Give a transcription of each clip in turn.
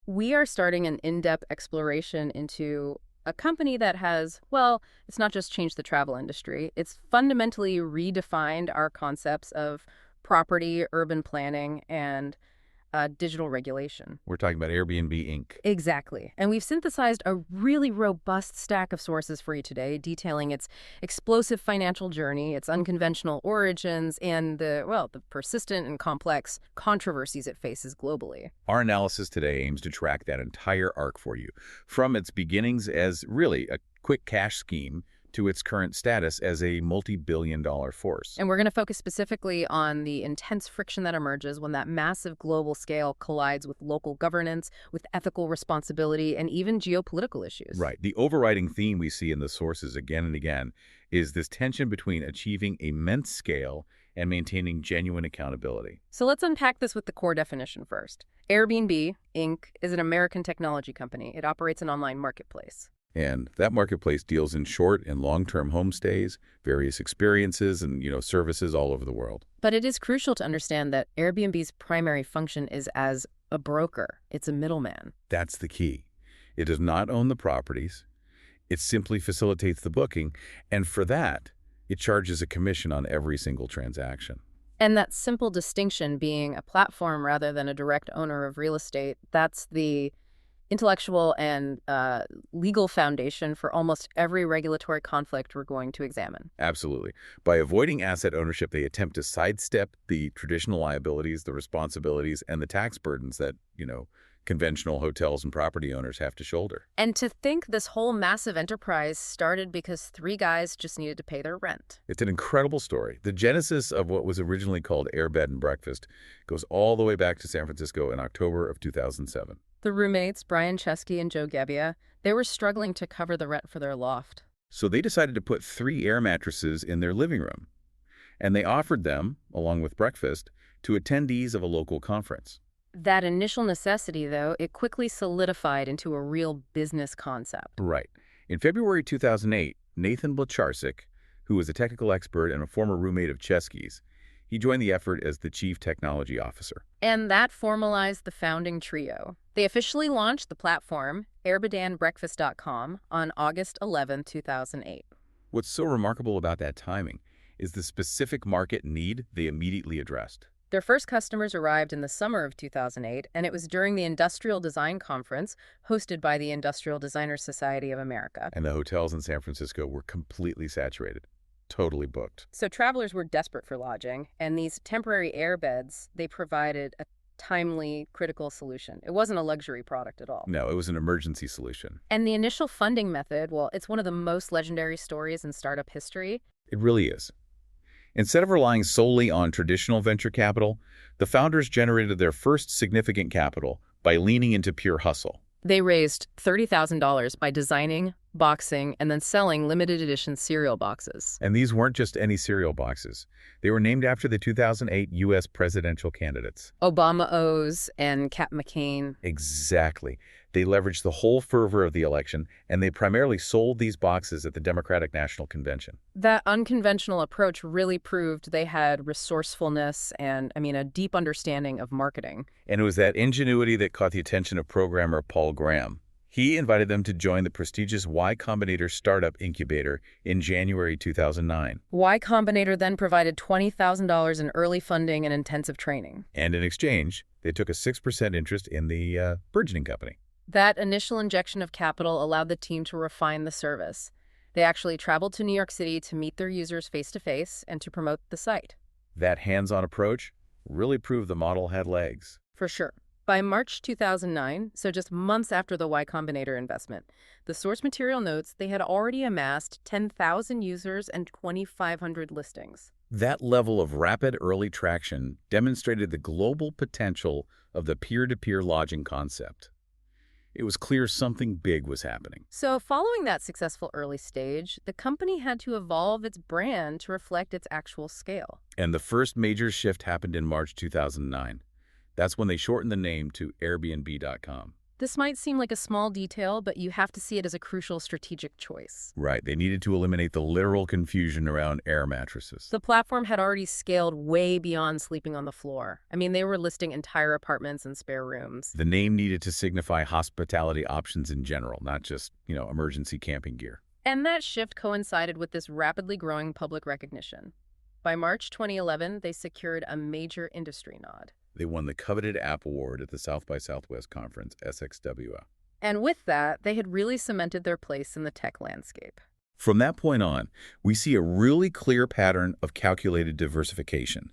We are starting an in-depth exploration into a company that has, well, it's not just changed the travel industry, it's fundamentally redefined our concepts of property, urban planning, and digital regulation. We're talking about Airbnb Inc. Exactly. And we've synthesized a really robust stack of sources for you today, detailing its explosive financial journey, its unconventional origins, and the persistent and complex controversies it faces globally. Our analysis today aims to track that entire arc for you, from its beginnings as really a quick cash scheme to its current status as a multi-billion-dollar force. And we're going to focus specifically on the intense friction that emerges when that massive global scale collides with local governance, with ethical responsibility, and even geopolitical issues. Right. The overriding theme we see in the sources again and again is this tension between achieving immense scale and maintaining genuine accountability. So let's unpack this with the core definition first. Airbnb, Inc. is an American technology company. It operates an online marketplace. And that marketplace deals in short and long-term homestays, various experiences, and, services all over the world. But it is crucial to understand that Airbnb's primary function is as a broker. It's a middleman. That's the key. It does not own the properties. It simply facilitates the booking, and for that, it charges a commission on every single transaction. And that simple distinction being a platform rather than a direct owner of real estate, that's the intellectual and legal foundation for almost every regulatory conflict we're going to examine. Absolutely. By avoiding asset ownership, they attempt to sidestep the traditional liabilities, the responsibilities, and the tax burdens that, conventional hotels and property owners have to shoulder. And to think this whole massive enterprise started because three guys just needed to pay their rent. It's an incredible story. The genesis of what was originally called Air Bed and Breakfast goes all the way back to San Francisco in October of 2007. The roommates, Brian Chesky and Joe Gebbia, they were struggling to cover the rent for their loft. So they decided to put 3 air mattresses in their living room. And they offered them, along with breakfast, to attendees of a local conference. That initial necessity, though, it quickly solidified into a real business concept. Right. In February 2008, Nathan Blacharsik, who was a technical expert and a former roommate of Chesky's, he joined the effort as the chief technology officer. And that formalized the founding trio. They officially launched the platform, airbedanbreakfast.com, on August 11, 2008. What's so remarkable about that timing is the specific market need they immediately addressed. Their first customers arrived in the summer of 2008, and it was during the Industrial Design Conference hosted by the Industrial Designers Society of America. And the hotels in San Francisco were completely saturated, totally booked. So travelers were desperate for lodging, and these temporary air beds, they provided a timely, critical solution. It wasn't a luxury product at all. No, it was an emergency solution. And the initial funding method, well, it's one of the most legendary stories in startup history. It really is. Instead of relying solely on traditional venture capital, the founders generated their first significant capital by leaning into pure hustle. They raised $30,000 by designing, boxing, and then selling limited edition cereal boxes. And these weren't just any cereal boxes. They were named after the 2008 U.S. presidential candidates. Obama O's and Cap McCain. Exactly. They leveraged the whole fervor of the election, and they primarily sold these boxes at the Democratic National Convention. That unconventional approach really proved they had resourcefulness and, a deep understanding of marketing. And it was that ingenuity that caught the attention of programmer Paul Graham. He invited them to join the prestigious Y Combinator startup incubator in January 2009. Y Combinator then provided $20,000 in early funding and intensive training. And in exchange, they took a 6% interest in the burgeoning company. That initial injection of capital allowed the team to refine the service. They actually traveled to New York City to meet their users face-to-face and to promote the site. That hands-on approach really proved the model had legs. For sure. By March 2009, so just months after the Y Combinator investment, the source material notes they had already amassed 10,000 users and 2,500 listings. That level of rapid early traction demonstrated the global potential of the peer-to-peer lodging concept. It was clear something big was happening. So following that successful early stage, the company had to evolve its brand to reflect its actual scale. And the first major shift happened in March 2009. That's when they shortened the name to Airbnb.com. This might seem like a small detail, but you have to see it as a crucial strategic choice. Right. They needed to eliminate the literal confusion around air mattresses. The platform had already scaled way beyond sleeping on the floor. I mean, they were listing entire apartments and spare rooms. The name needed to signify hospitality options in general, not just, emergency camping gear. And that shift coincided with this rapidly growing public recognition. By March 2011, they secured a major industry nod. They won the coveted App Award at the South by Southwest Conference, SXWF. And with that, they had really cemented their place in the tech landscape. From that point on, we see a really clear pattern of calculated diversification.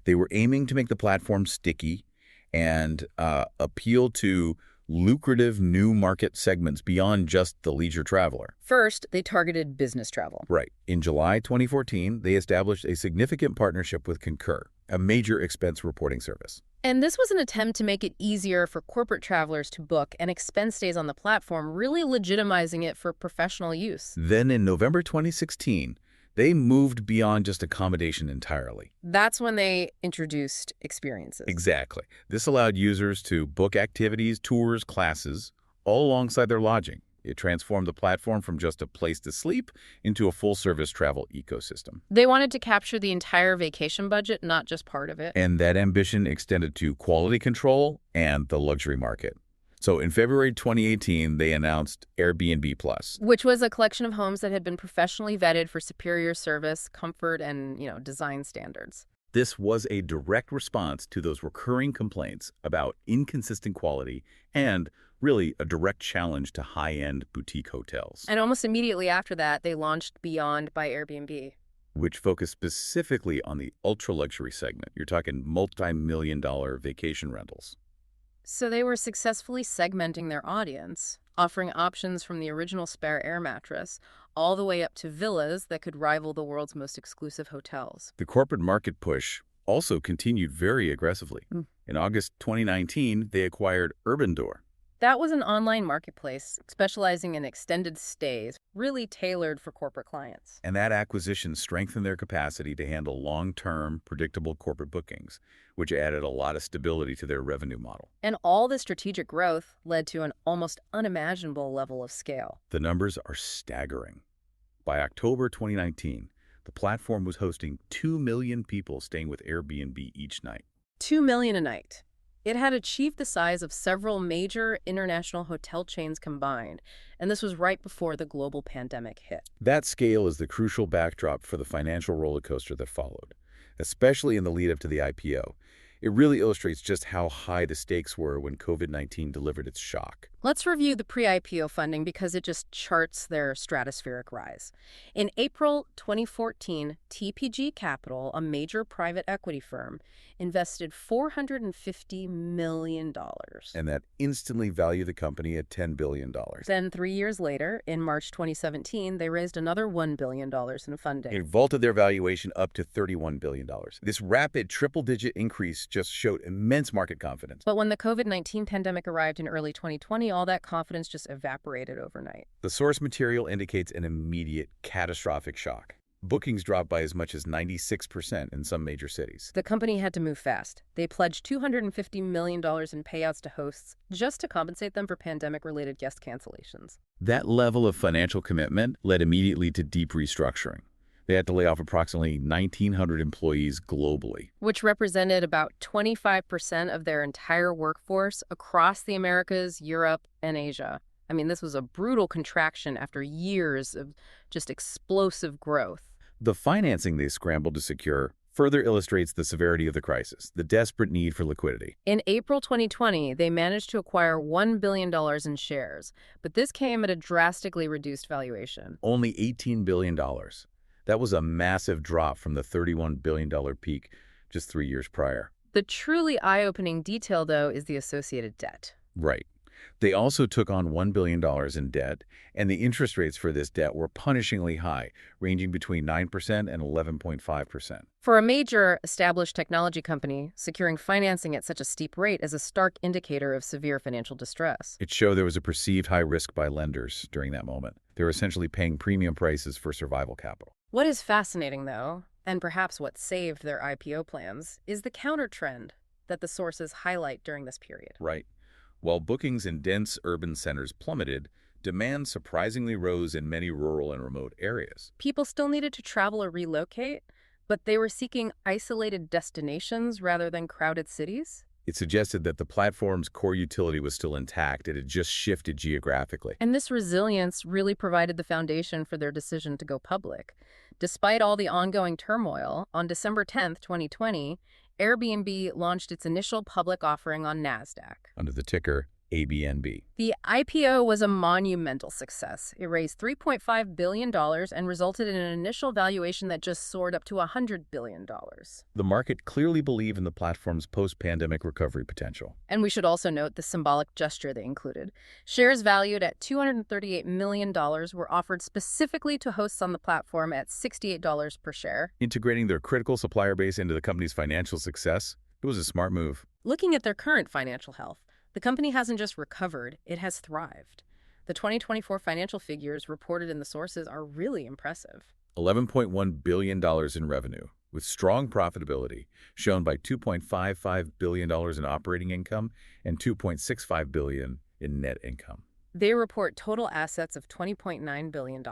They were aiming to make the platform sticky and appeal to lucrative new market segments beyond just the leisure traveler. First, they targeted business travel. Right. In July 2014, they established a significant partnership with Concur, a major expense reporting service. And this was an attempt to make it easier for corporate travelers to book and expense stays on the platform, really legitimizing it for professional use. Then in November 2016, they moved beyond just accommodation entirely. That's when they introduced experiences. Exactly. This allowed users to book activities, tours, classes, all alongside their lodging. It transformed the platform from just a place to sleep into a full-service travel ecosystem. They wanted to capture the entire vacation budget, not just part of it. And that ambition extended to quality control and the luxury market. So in February 2018, they announced Airbnb Plus, Which was a collection of homes that had been professionally vetted for superior service, comfort, and, design standards. This was a direct response to those recurring complaints about inconsistent quality and really a direct challenge to high-end boutique hotels, And almost immediately after that, they launched Beyond by Airbnb. which focused specifically on the ultra-luxury segment. You're talking multi-million-dollar vacation rentals. So they were successfully segmenting their audience, offering options from the original spare air mattress all the way up to villas that could rival the world's most exclusive hotels. The corporate market push also continued very aggressively. In August 2019, they acquired Urbandoor. That was an online marketplace specializing in extended stays, really tailored for corporate clients. And that acquisition strengthened their capacity to handle long-term, predictable corporate bookings, which added a lot of stability to their revenue model. And all this strategic growth led to an almost unimaginable level of scale. The numbers are staggering. By October 2019, the platform was hosting 2 million people staying with Airbnb each night. 2 million a night. It had achieved the size of several major international hotel chains combined, and this was right before the global pandemic hit. That scale is the crucial backdrop for the financial roller coaster that followed, especially in the lead-up to the IPO. It really illustrates just how high the stakes were when COVID-19 delivered its shock. Let's review the pre-IPO funding because it just charts their stratospheric rise. In April 2014, TPG Capital, a major private equity firm, invested $450 million. And that instantly valued the company at $10 billion. Then 3 years later, in March 2017, they raised another $1 billion in funding. It vaulted their valuation up to $31 billion. This rapid triple-digit increase just showed immense market confidence. But when the COVID-19 pandemic arrived in early 2020, all that confidence just evaporated overnight. The source material indicates an immediate, catastrophic shock. Bookings dropped by as much as 96% in some major cities. The company had to move fast. They pledged $250 million in payouts to hosts just to compensate them for pandemic-related guest cancellations. That level of financial commitment led immediately to deep restructuring. They had to lay off approximately 1,900 employees globally. Which represented about 25% of their entire workforce across the Americas, Europe, and Asia. I mean, this was a brutal contraction after years of just explosive growth. The financing they scrambled to secure further illustrates the severity of the crisis, the desperate need for liquidity. In April 2020, they managed to acquire $1 billion in shares, but this came at a drastically reduced valuation. Only $18 billion. That was a massive drop from the $31 billion peak just 3 years prior. The truly eye-opening detail, though, is the associated debt. Right. They also took on $1 billion in debt, and the interest rates for this debt were punishingly high, ranging between 9% and 11.5%. For a major established technology company, securing financing at such a steep rate is a stark indicator of severe financial distress. It showed there was a perceived high risk by lenders during that moment. They were essentially paying premium prices for survival capital. What is fascinating, though, and perhaps what saved their IPO plans, is the counter trend that the sources highlight during this period. Right. While bookings in dense urban centers plummeted, demand surprisingly rose in many rural and remote areas. People still needed to travel or relocate, but they were seeking isolated destinations rather than crowded cities. It suggested that the platform's core utility was still intact, it had just shifted geographically. And this resilience really provided the foundation for their decision to go public. Despite all the ongoing turmoil, on December 10th, 2020, Airbnb launched its initial public offering on NASDAQ. Under the ticker ABNB. The IPO was a monumental success. It raised $3.5 billion and resulted in an initial valuation that just soared up to $100 billion. The market clearly believed in the platform's post-pandemic recovery potential. And we should also note the symbolic gesture they included. Shares valued at $238 million were offered specifically to hosts on the platform at $68 per share. Integrating their critical supplier base into the company's financial success, it was a smart move. Looking at their current financial health, the company hasn't just recovered, it has thrived. The 2024 financial figures reported in the sources are really impressive. $11.1 billion in revenue, with strong profitability, shown by $2.55 billion in operating income and $2.65 billion in net income. They report total assets of $20.9 billion,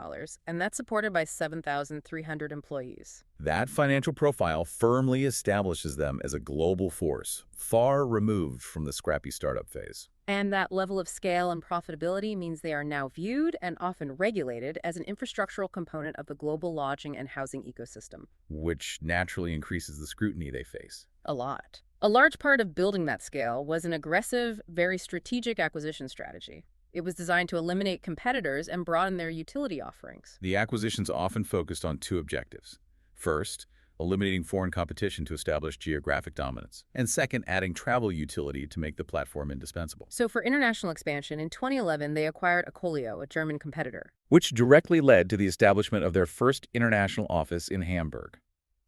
and that's supported by 7,300 employees. That financial profile firmly establishes them as a global force, far removed from the scrappy startup phase. And that level of scale and profitability means they are now viewed and often regulated as an infrastructural component of the global lodging and housing ecosystem. Which naturally increases the scrutiny they face. A lot. A large part of building that scale was an aggressive, very strategic acquisition strategy. It was designed to eliminate competitors and broaden their utility offerings. The acquisitions often focused on two objectives. First, eliminating foreign competition to establish geographic dominance. And second, adding travel utility to make the platform indispensable. So for international expansion, in 2011, they acquired Accolio, a German competitor. Which directly led to the establishment of their first international office in Hamburg.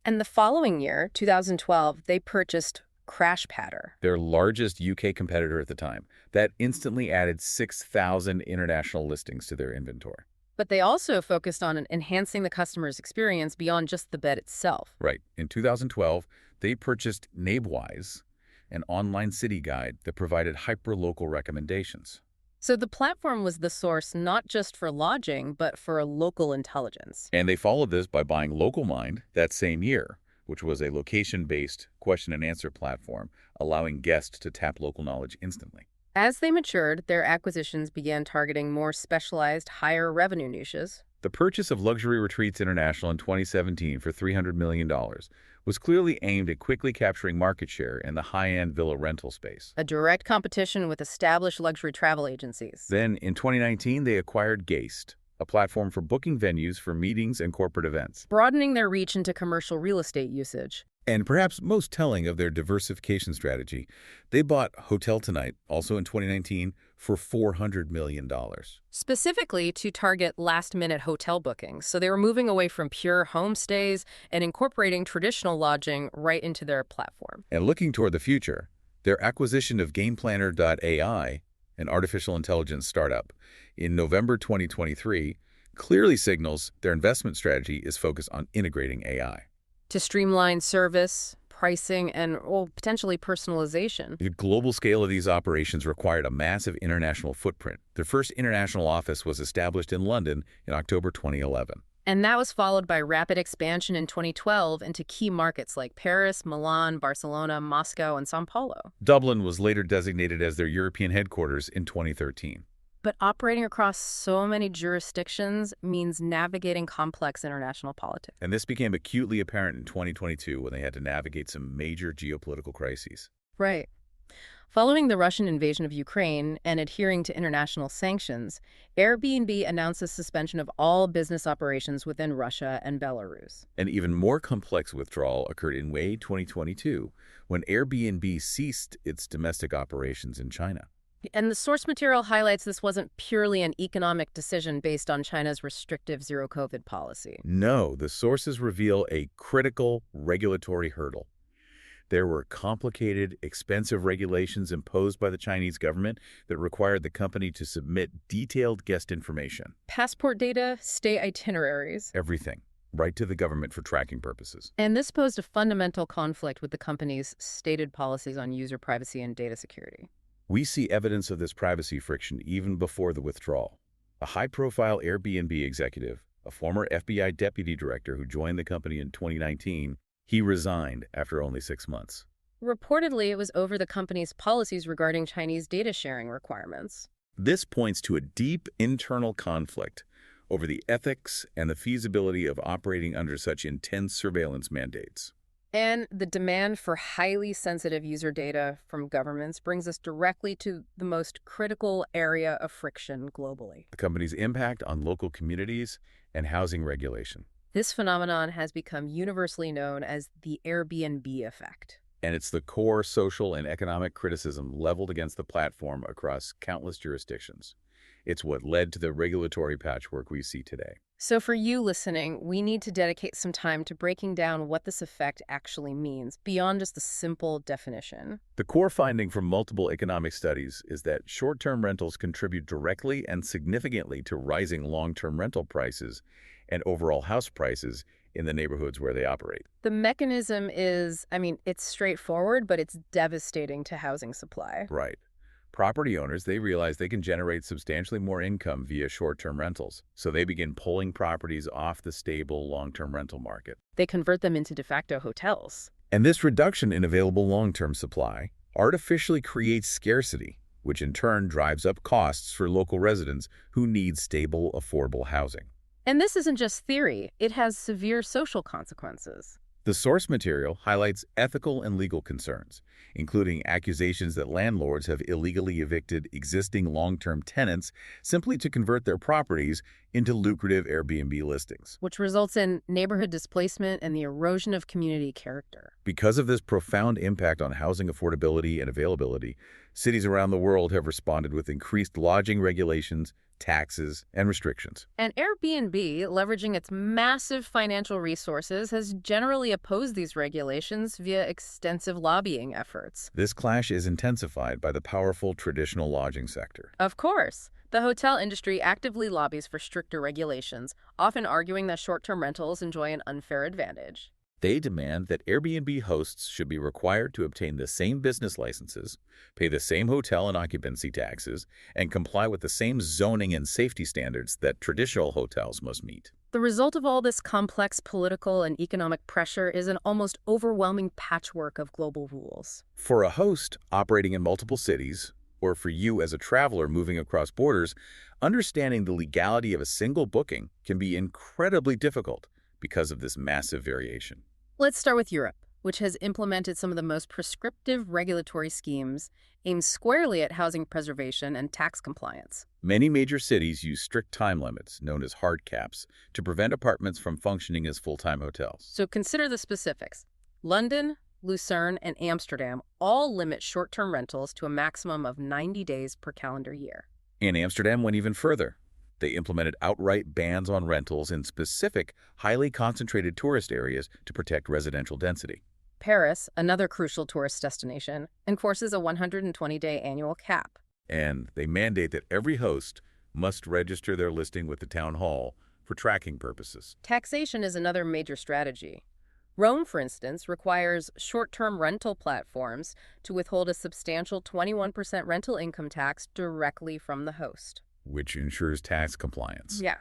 And the following year, 2012, they purchased CrashPatter, their largest UK competitor at the time, that instantly added 6,000 international listings to their inventory. But they also focused on enhancing the customer's experience beyond just the bed itself. Right. In 2012, they purchased Nabewise, an online city guide that provided hyper-local recommendations. So the platform was the source not just for lodging, but for local intelligence. And they followed this by buying LocalMind that same year, which was a location-based question-and-answer platform, allowing guests to tap local knowledge instantly. As they matured, their acquisitions began targeting more specialized, higher revenue niches. The purchase of Luxury Retreats International in 2017 for $300 million was clearly aimed at quickly capturing market share in the high-end villa rental space. A direct competition with established luxury travel agencies. Then, in 2019, they acquired Geist, a platform for booking venues for meetings and corporate events, broadening their reach into commercial real estate usage. And perhaps most telling of their diversification strategy, they bought Hotel Tonight, also in 2019, for $400 million. Specifically to target last-minute hotel bookings. So they were moving away from pure homestays and incorporating traditional lodging right into their platform. And looking toward the future, their acquisition of GamePlanner.ai, an artificial intelligence startup, in November 2023, clearly signals their investment strategy is focused on integrating AI. To streamline service, pricing, and potentially personalization. The global scale of these operations required a massive international footprint. Their first international office was established in London in October 2011. And that was followed by rapid expansion in 2012 into key markets like Paris, Milan, Barcelona, Moscow, and São Paulo. Dublin was later designated as their European headquarters in 2013. But operating across so many jurisdictions means navigating complex international politics. And this became acutely apparent in 2022 when they had to navigate some major geopolitical crises. Right. Following the Russian invasion of Ukraine and adhering to international sanctions, Airbnb announced the suspension of all business operations within Russia and Belarus. An even more complex withdrawal occurred in May 2022 when Airbnb ceased its domestic operations in China. And the source material highlights this wasn't purely an economic decision based on China's restrictive zero-COVID policy. No, the sources reveal a critical regulatory hurdle. There were complicated, expensive regulations imposed by the Chinese government that required the company to submit detailed guest information. Passport data, stay itineraries. Everything, right to the government for tracking purposes. And this posed a fundamental conflict with the company's stated policies on user privacy and data security. We see evidence of this privacy friction even before the withdrawal. A high-profile Airbnb executive, a former FBI deputy director who joined the company in 2019, he resigned after only 6 months. Reportedly, it was over the company's policies regarding Chinese data sharing requirements. This points to a deep internal conflict over the ethics and the feasibility of operating under such intense surveillance mandates. And the demand for highly sensitive user data from governments brings us directly to the most critical area of friction globally. The company's impact on local communities and housing regulation. This phenomenon has become universally known as the Airbnb effect. And it's the core social and economic criticism leveled against the platform across countless jurisdictions. It's what led to the regulatory patchwork we see today. So for you listening, we need to dedicate some time to breaking down what this effect actually means, beyond just the simple definition. The core finding from multiple economic studies is that short-term rentals contribute directly and significantly to rising long-term rental prices and overall house prices in the neighborhoods where they operate. The mechanism is, it's straightforward, but it's devastating to housing supply. Right. Property owners, they realize they can generate substantially more income via short-term rentals, so they begin pulling properties off the stable long-term rental market. They convert them into de facto hotels. And this reduction in available long-term supply artificially creates scarcity, which in turn drives up costs for local residents who need stable, affordable housing. And this isn't just theory. It has severe social consequences. The source material highlights ethical and legal concerns, including accusations that landlords have illegally evicted existing long-term tenants simply to convert their properties into lucrative Airbnb listings, which results in neighborhood displacement and the erosion of community character. Because of this profound impact on housing affordability and availability, cities around the world have responded with increased lodging regulations, taxes, and restrictions. And Airbnb, leveraging its massive financial resources, has generally opposed these regulations via extensive lobbying efforts. This clash is intensified by the powerful traditional lodging sector. Of course. The hotel industry actively lobbies for stricter regulations, often arguing that short-term rentals enjoy an unfair advantage. They demand that Airbnb hosts should be required to obtain the same business licenses, pay the same hotel and occupancy taxes, and comply with the same zoning and safety standards that traditional hotels must meet. The result of all this complex political and economic pressure is an almost overwhelming patchwork of global rules. For a host operating in multiple cities, or for you as a traveler moving across borders, understanding the legality of a single booking can be incredibly difficult because of this massive variation. Let's start with Europe, which has implemented some of the most prescriptive regulatory schemes aimed squarely at housing preservation and tax compliance. Many major cities use strict time limits, known as hard caps, to prevent apartments from functioning as full-time hotels. So consider the specifics. London, Lucerne, and Amsterdam all limit short-term rentals to a maximum of 90 days per calendar year. And Amsterdam went even further. They implemented outright bans on rentals in specific, highly concentrated tourist areas to protect residential density. Paris, another crucial tourist destination, enforces a 120-day annual cap. And they mandate that every host must register their listing with the town hall for tracking purposes. Taxation is another major strategy. Rome, for instance, requires short-term rental platforms to withhold a substantial 21% rental income tax directly from the host, which ensures tax compliance. Yeah.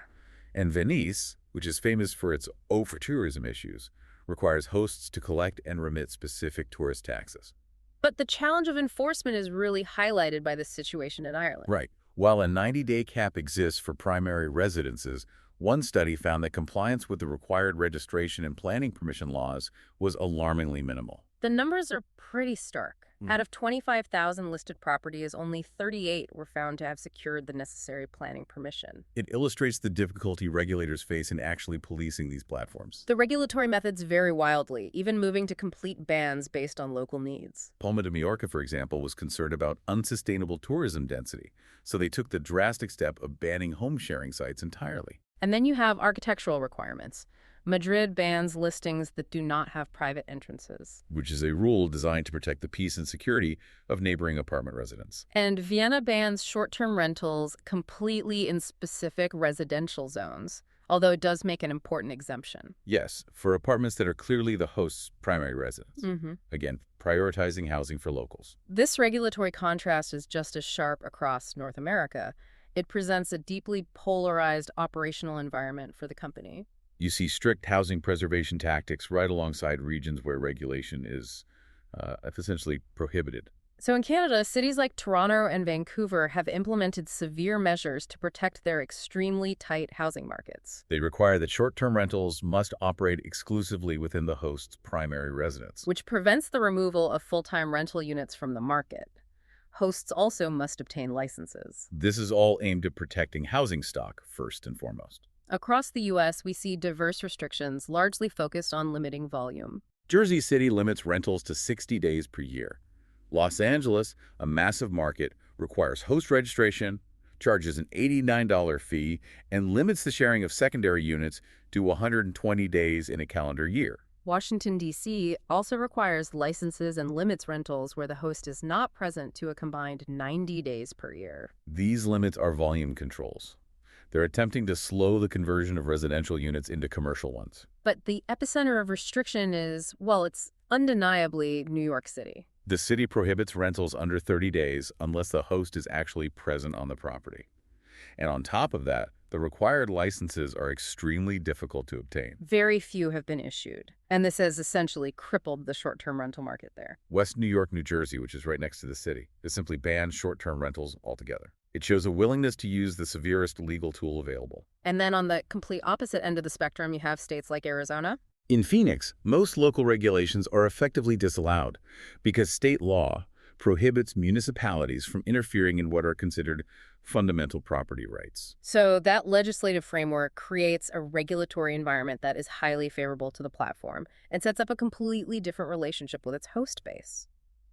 And Venice, which is famous for its over-tourism issues, requires hosts to collect and remit specific tourist taxes. But the challenge of enforcement is really highlighted by the situation in Ireland. Right. While a 90-day cap exists for primary residences, one study found that compliance with the required registration and planning permission laws was alarmingly minimal. The numbers are pretty stark. Out of 25,000 listed properties, only 38 were found to have secured the necessary planning permission. It illustrates the difficulty regulators face in actually policing these platforms. The regulatory methods vary wildly, even moving to complete bans based on local needs. Palma de Mallorca, for example, was concerned about unsustainable tourism density, so they took the drastic step of banning home-sharing sites entirely. And then you have architectural requirements. Madrid bans listings that do not have private entrances, which is a rule designed to protect the peace and security of neighboring apartment residents. And Vienna bans short-term rentals completely in specific residential zones, although it does make an important exemption. Yes, for apartments that are clearly the host's primary residence. Hmm. Again, prioritizing housing for locals. This regulatory contrast is just as sharp across North America. It presents a deeply polarized operational environment for the company. You see strict housing preservation tactics right alongside regions where regulation is essentially prohibited. So in Canada, cities like Toronto and Vancouver have implemented severe measures to protect their extremely tight housing markets, They require that short-term rentals must operate exclusively within the host's primary residence. which prevents the removal of full-time rental units from the market. Hosts also must obtain licenses. This is all aimed at protecting housing stock, first and foremost. Across the U.S., we see diverse restrictions largely focused on limiting volume. Jersey City limits rentals to 60 days per year. Los Angeles, a massive market, requires host registration, charges an $89 fee, and limits the sharing of secondary units to 120 days in a calendar year. Washington, D.C. also requires licenses and limits rentals where the host is not present to a combined 90 days per year. These limits are volume controls. They're attempting to slow the conversion of residential units into commercial ones. But the epicenter of restriction is, well, it's undeniably New York City. The city prohibits rentals under 30 days unless the host is actually present on the property. And on top of that, the required licenses are extremely difficult to obtain. Very few have been issued, and this has essentially crippled the short-term rental market there. West New York, New Jersey, which is right next to the city, has simply banned short-term rentals altogether. It shows a willingness to use the severest legal tool available. And then on the complete opposite end of the spectrum, you have states like Arizona. In Phoenix, most local regulations are effectively disallowed because state law prohibits municipalities from interfering in what are considered fundamental property rights. So that legislative framework creates a regulatory environment that is highly favorable to the platform and sets up a completely different relationship with its host base.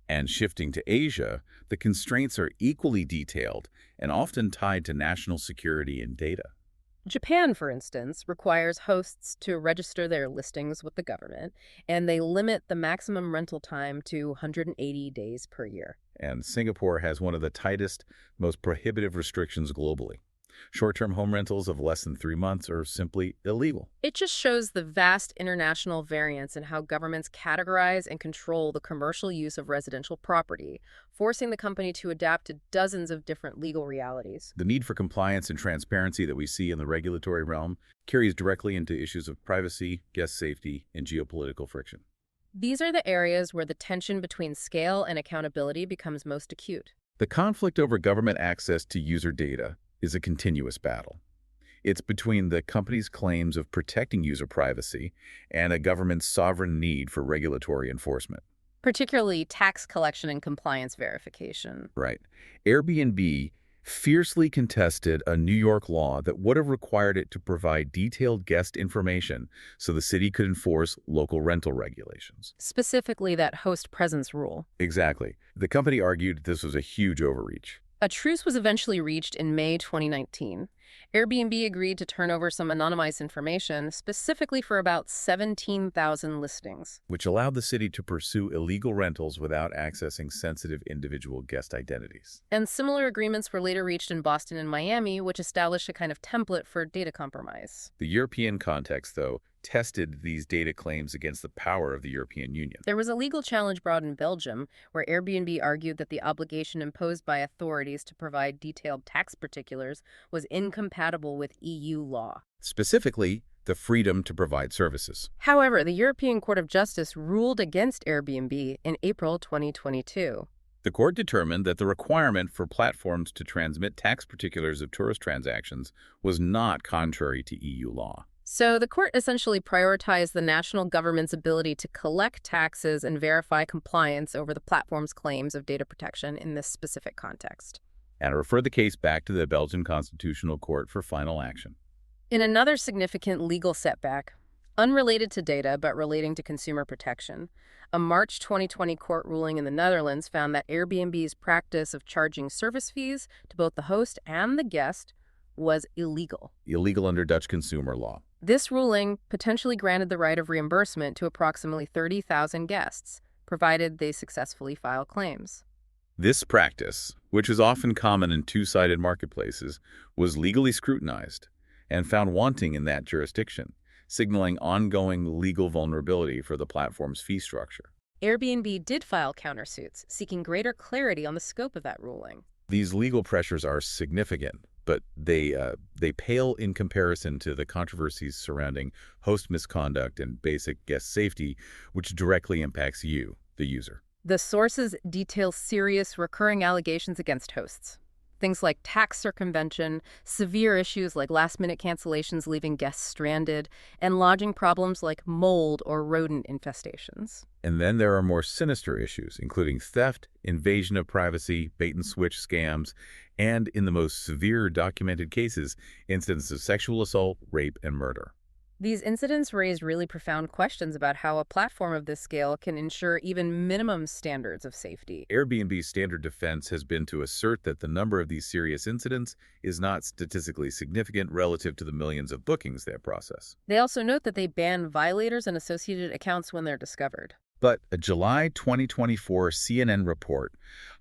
And shifting to Asia, the constraints are equally detailed and often tied to national security and data. Japan, for instance, requires hosts to register their listings with the government, and they limit the maximum rental time to 180 days per year. And Singapore has one of the tightest, most prohibitive restrictions globally. Short-term home rentals of less than 3 months are simply illegal. It just shows the vast international variance in how governments categorize and control the commercial use of residential property, forcing the company to adapt to dozens of different legal realities. The need for compliance and transparency that we see in the regulatory realm carries directly into issues of privacy, guest safety, and geopolitical friction. These are the areas where the tension between scale and accountability becomes most acute. The conflict over government access to user data is a continuous battle. It's between the company's claims of protecting user privacy and a government's sovereign need for regulatory enforcement. Particularly tax collection and compliance verification. Right. Airbnb fiercely contested a New York law that would have required it to provide detailed guest information so the city could enforce local rental regulations. Specifically that host presence rule. Exactly. The company argued this was a huge overreach. A truce was eventually reached in May 2019. Airbnb agreed to turn over some anonymized information, specifically for about 17,000 listings. Which allowed the city to pursue illegal rentals without accessing sensitive individual guest identities. And similar agreements were later reached in Boston and Miami, which established a kind of template for data compromise. The European context, though, tested these data claims against the power of the European Union. There was a legal challenge brought in Belgium, where Airbnb argued that the obligation imposed by authorities to provide detailed tax particulars was incompatible with EU law. Specifically, the freedom to provide services. However, the European Court of Justice ruled against Airbnb in April 2022. The court determined that the requirement for platforms to transmit tax particulars of tourist transactions was not contrary to EU law. So the court essentially prioritized the national government's ability to collect taxes and verify compliance over the platform's claims of data protection in this specific context. And referred the case back to the Belgian Constitutional Court for final action. In another significant legal setback, unrelated to data but relating to consumer protection, a March 2020 court ruling in the Netherlands found that Airbnb's practice of charging service fees to both the host and the guest was illegal. Illegal under Dutch consumer law. This ruling potentially granted the right of reimbursement to approximately 30,000 guests, provided they successfully file claims. This practice, which is often common in two-sided marketplaces, was legally scrutinized, and found wanting in that jurisdiction, signaling ongoing legal vulnerability for the platform's fee structure. Airbnb did file countersuits, seeking greater clarity on the scope of that ruling. These legal pressures are significant, but they pale in comparison to the controversies surrounding host misconduct and basic guest safety, which directly impacts you, the user. The sources detail serious recurring allegations against hosts. Things like tax circumvention, severe issues like last-minute cancellations leaving guests stranded, and lodging problems like mold or rodent infestations. And then there are more sinister issues, including theft, invasion of privacy, bait-and-switch scams, and, in the most severe documented cases, incidents of sexual assault, rape, and murder. These incidents raise really profound questions about how a platform of this scale can ensure even minimum standards of safety. Airbnb's standard defense has been to assert that the number of these serious incidents is not statistically significant relative to the millions of bookings they process. They also note that they ban violators and associated accounts when they're discovered. But a July 2024 CNN report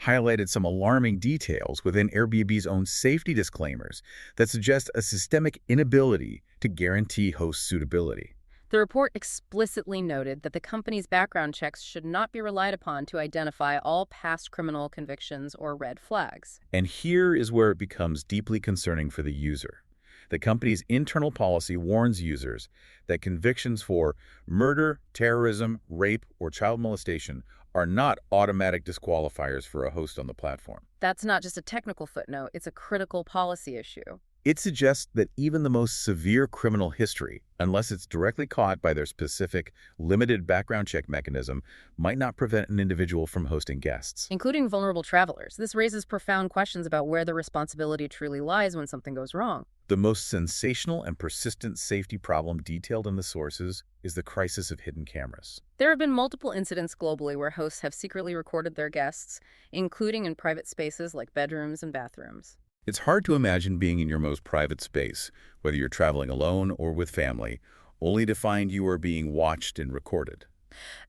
highlighted some alarming details within Airbnb's own safety disclaimers that suggest a systemic inability to guarantee host suitability. The report explicitly noted that the company's background checks should not be relied upon to identify all past criminal convictions or red flags. And here is where it becomes deeply concerning for the user. The company's internal policy warns users that convictions for murder, terrorism, rape, or child molestation are not automatic disqualifiers for a host on the platform. That's not just a technical footnote, it's a critical policy issue. It suggests that even the most severe criminal history, unless it's directly caught by their specific, limited background check mechanism, might not prevent an individual from hosting guests. Including vulnerable travelers. This raises profound questions about where the responsibility truly lies when something goes wrong. The most sensational and persistent safety problem detailed in the sources is the crisis of hidden cameras. There have been multiple incidents globally where hosts have secretly recorded their guests, including in private spaces like bedrooms and bathrooms. It's hard to imagine being in your most private space, whether you're traveling alone or with family, only to find you are being watched and recorded.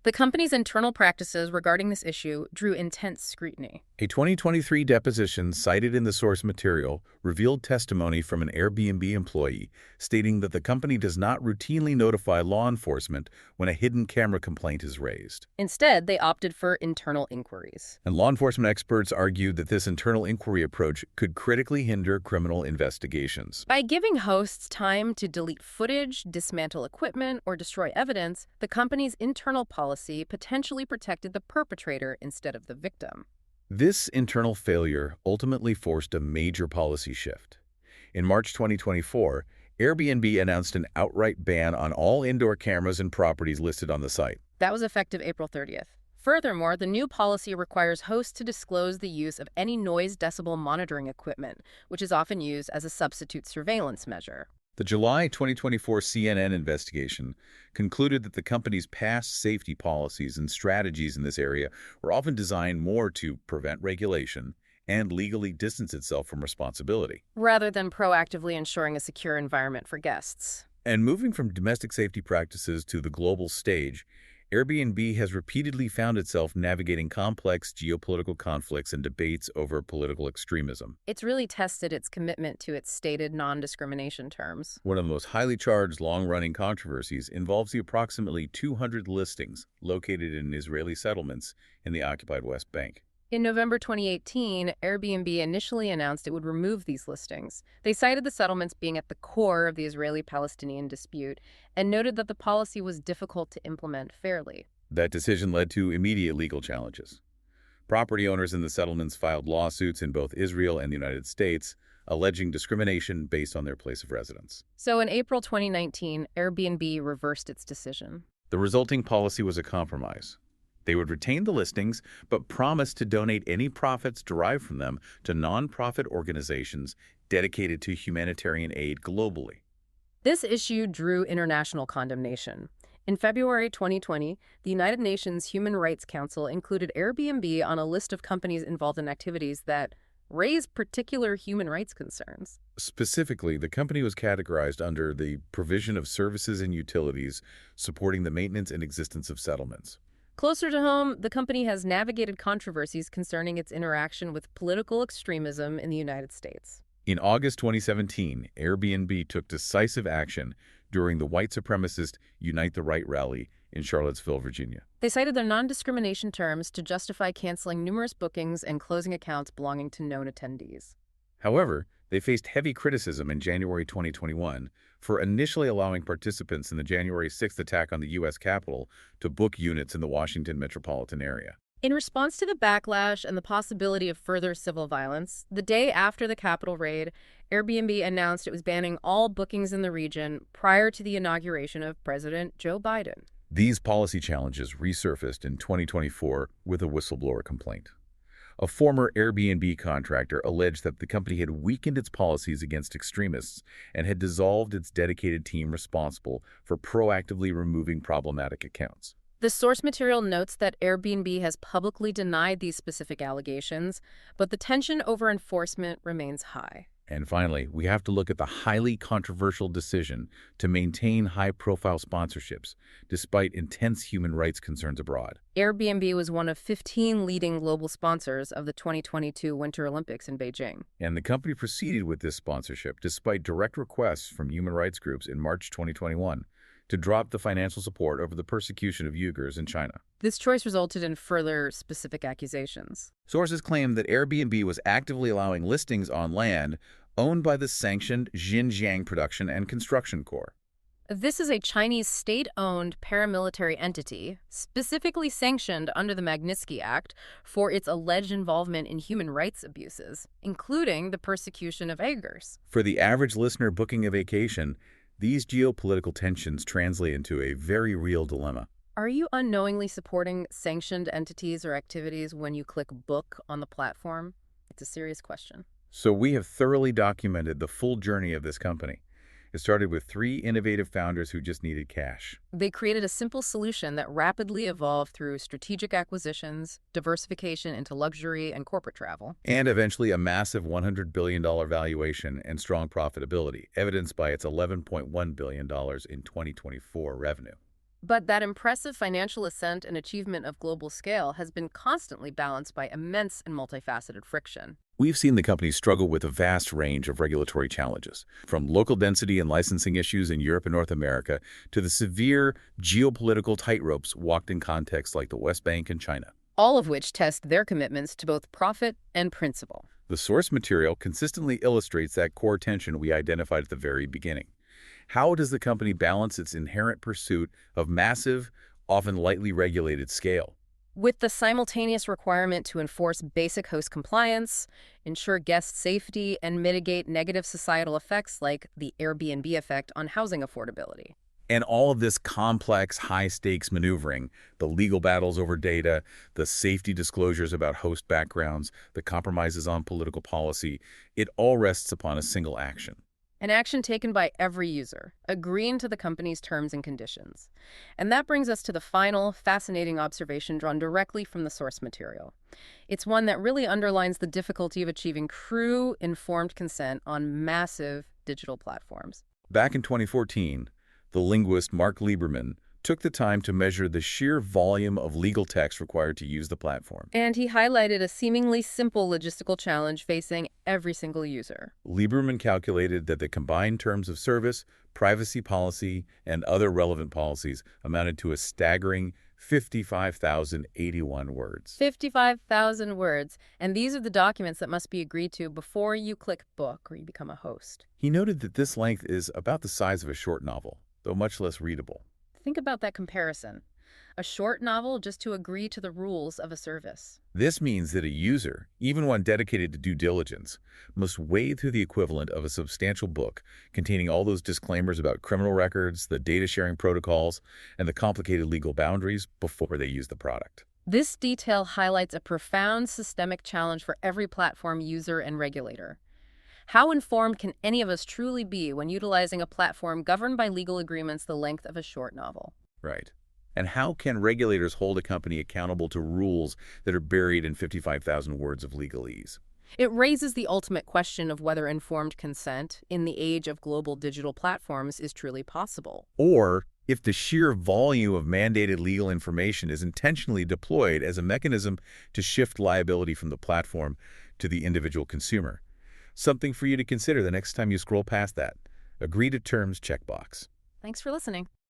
The company's internal practices regarding this issue drew intense scrutiny. A 2023 deposition cited in the source material revealed testimony from an Airbnb employee stating that the company does not routinely notify law enforcement when a hidden camera complaint is raised. Instead, they opted for internal inquiries. And law enforcement experts argued that this internal inquiry approach could critically hinder criminal investigations. By giving hosts time to delete footage, dismantle equipment, or destroy evidence, the company's internal policy potentially protected the perpetrator instead of the victim. This internal failure ultimately forced a major policy shift. In March 2024, Airbnb announced an outright ban on all indoor cameras and properties listed on the site. That was effective April 30th. Furthermore, the new policy requires hosts to disclose the use of any noise decibel monitoring equipment, which is often used as a substitute surveillance measure. The July 2024 CNN investigation concluded that the company's past safety policies and strategies in this area were often designed more to prevent regulation and legally distance itself from responsibility, rather than proactively ensuring a secure environment for guests. And moving from domestic safety practices to the global stage, Airbnb has repeatedly found itself navigating complex geopolitical conflicts and debates over political extremism. It's really tested its commitment to its stated non-discrimination terms. One of the most highly charged, long-running controversies involves the approximately 200 listings located in Israeli settlements in the occupied West Bank. In November 2018, Airbnb initially announced it would remove these listings. They cited the settlements being at the core of the Israeli-Palestinian dispute and noted that the policy was difficult to implement fairly. That decision led to immediate legal challenges. Property owners in the settlements filed lawsuits in both Israel and the United States, alleging discrimination based on their place of residence. So in April 2019, Airbnb reversed its decision. The resulting policy was a compromise. They would retain the listings, but promise to donate any profits derived from them to nonprofit organizations dedicated to humanitarian aid globally. This issue drew international condemnation. In February 2020, the United Nations Human Rights Council included Airbnb on a list of companies involved in activities that raise particular human rights concerns. Specifically, the company was categorized under the provision of services and utilities supporting the maintenance and existence of settlements. Closer to home, the company has navigated controversies concerning its interaction with political extremism in the United States. In August 2017, Airbnb took decisive action during the white supremacist Unite the Right rally in Charlottesville, Virginia. They cited their non-discrimination terms to justify canceling numerous bookings and closing accounts belonging to known attendees. However, they faced heavy criticism in January 2021 for initially allowing participants in the January 6th attack on the U.S. Capitol to book units in the Washington metropolitan area. In response to the backlash and the possibility of further civil violence, the day after the Capitol raid, Airbnb announced it was banning all bookings in the region prior to the inauguration of President Joe Biden. These policy challenges resurfaced in 2024 with a whistleblower complaint. A former Airbnb contractor alleged that the company had weakened its policies against extremists and had dissolved its dedicated team responsible for proactively removing problematic accounts. The source material notes that Airbnb has publicly denied these specific allegations, but the tension over enforcement remains high. And finally, we have to look at the highly controversial decision to maintain high-profile sponsorships, despite intense human rights concerns abroad. Airbnb was one of 15 leading global sponsors of the 2022 Winter Olympics in Beijing. And the company proceeded with this sponsorship despite direct requests from human rights groups in March 2021 to drop the financial support over the persecution of Uyghurs in China. This choice resulted in further specific accusations. Sources claim that Airbnb was actively allowing listings on land owned by the sanctioned Xinjiang Production and Construction Corps. This is a Chinese state-owned paramilitary entity, specifically sanctioned under the Magnitsky Act for its alleged involvement in human rights abuses, including the persecution of Uyghurs. For the average listener booking a vacation, these geopolitical tensions translate into a very real dilemma. Are you unknowingly supporting sanctioned entities or activities when you click book on the platform? It's a serious question. So we have thoroughly documented the full journey of this company. It started with 3 innovative founders who just needed cash. They created a simple solution that rapidly evolved through strategic acquisitions, diversification into luxury and corporate travel, And eventually a massive $100 billion valuation and strong profitability, evidenced by its $11.1 billion in 2024 revenue. But that impressive financial ascent and achievement of global scale has been constantly balanced by immense and multifaceted friction. We've seen the company struggle with a vast range of regulatory challenges, from local density and licensing issues in Europe and North America to the severe geopolitical tightropes walked in contexts like the West Bank and China. All of which test their commitments to both profit and principle. The source material consistently illustrates that core tension we identified at the very beginning. How does the company balance its inherent pursuit of massive, often lightly regulated scale with the simultaneous requirement to enforce basic host compliance, ensure guest safety, and mitigate negative societal effects like the Airbnb effect on housing affordability? And all of this complex, high-stakes maneuvering, the legal battles over data, the safety disclosures about host backgrounds, the compromises on political policy, it all rests upon a single action. An action taken by every user, agreeing to the company's terms and conditions. And that brings us to the final, fascinating observation drawn directly from the source material. It's one that really underlines the difficulty of achieving true, informed consent on massive digital platforms. Back in 2014, the linguist Mark Lieberman took the time to measure the sheer volume of legal text required to use the platform. And he highlighted a seemingly simple logistical challenge facing every single user. Lieberman calculated that the combined terms of service, privacy policy, and other relevant policies amounted to a staggering 55,081 words. 55,000 words. And these are the documents that must be agreed to before you click book or you become a host. He noted that this length is about the size of a short novel, though much less readable. Think about that comparison. A short novel just to agree to the rules of a service. This means that a user, even one dedicated to due diligence, must wade through the equivalent of a substantial book containing all those disclaimers about criminal records, the data sharing protocols, and the complicated legal boundaries before they use the product. This detail highlights a profound systemic challenge for every platform user and regulator. How informed can any of us truly be when utilizing a platform governed by legal agreements the length of a short novel? Right. And how can regulators hold a company accountable to rules that are buried in 55,000 words of legalese? It raises the ultimate question of whether informed consent in the age of global digital platforms is truly possible. Or if the sheer volume of mandated legal information is intentionally deployed as a mechanism to shift liability from the platform to the individual consumer. Something for you to consider the next time you scroll past that. Agree to terms checkbox. Thanks for listening.